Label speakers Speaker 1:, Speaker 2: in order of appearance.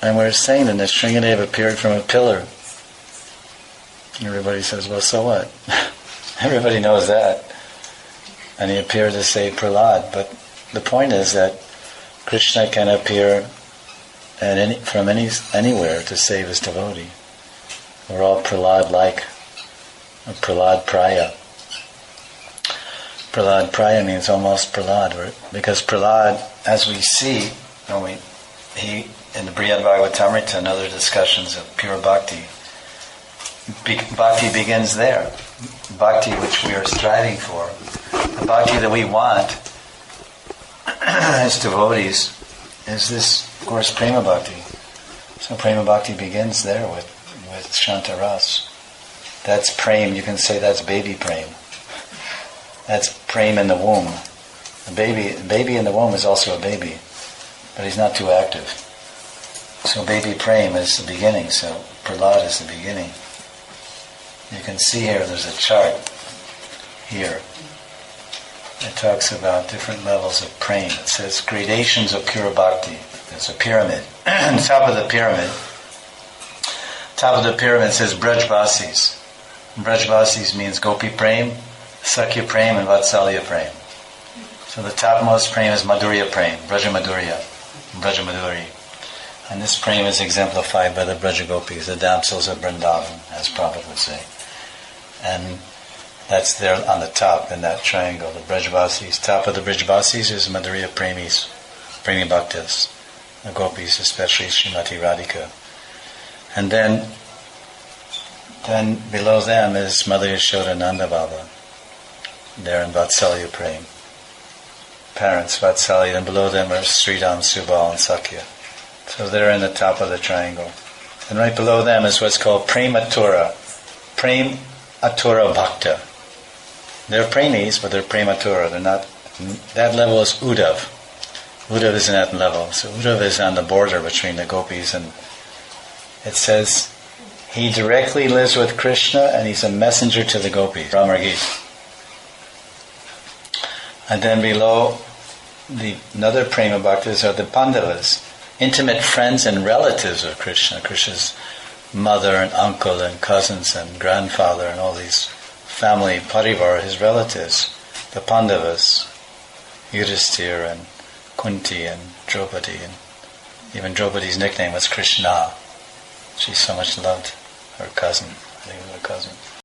Speaker 1: And we're saying that Nrsingadev appeared from a pillar. Everybody says, well, so what? Everybody knows that. And he appeared to save Prahlad. But the point is that Krishna can appear from anywhere to save his devotee. We're all Prahlad-like, or Prahlad Praya. Prahlad Praya means almost Prahlad, because Prahlad, as we see, he in the Brihad Bhagavatamrita and other discussions of pure bhakti, bhakti begins there. Bhakti which we are striving for, the bhakti that we want as devotees, is this, of course, prema bhakti. So prema bhakti begins there with Shanta Ras. That's prem, you can say that's baby prem. That's prem in the womb. The baby in the womb is also a baby, but he's not too active. So baby prem is the beginning, so Prahlad is the beginning. You can see here, there's a chart here. It talks about different levels of prem. It says gradations of pure bhakti. There's a pyramid. Top of the pyramid says Brajvasis. Brajvasis means Gopi Prem, Sakya Prem, and Vatsalya Prem. So the topmost prem is Madhurya Prem, Brajamaduri. And this prem is exemplified by the Brajagopis, the damsels of Vrindavan, as Prabhupada would say. And that's there on the top in that triangle, the Brajvasis. Top of the Brajvasis is Madhurya Premis, Premi Bhaktas, the Gopis, especially Srimati Radhika. And then below them is Mother Yashoda Nanda Baba. They're in Vatsalya Prem. Parents, Vatsalya, and below them are Sridham, Subal, and Sakya. So they're in the top of the triangle. And right below them is what's called Prematura. Prematura Bhakta. They're premis, but they're prematura. They're not. That level is Uddhav. Uddhav is in that level. So Uddhav is on the border between the gopis, and it says he directly lives with Krishna and he's a messenger to the gopis. Ramar Gita. And then below, another prema bhaktas are the Pandavas, intimate friends and relatives of Krishna. Krishna's mother and uncle and cousins and grandfather and all these family, parivar, his relatives, the Pandavas, Yudhisthira and Kunti and Draupadi, and even Draupadi's nickname was Krishna. She so much loved her cousin. I think it was her cousin.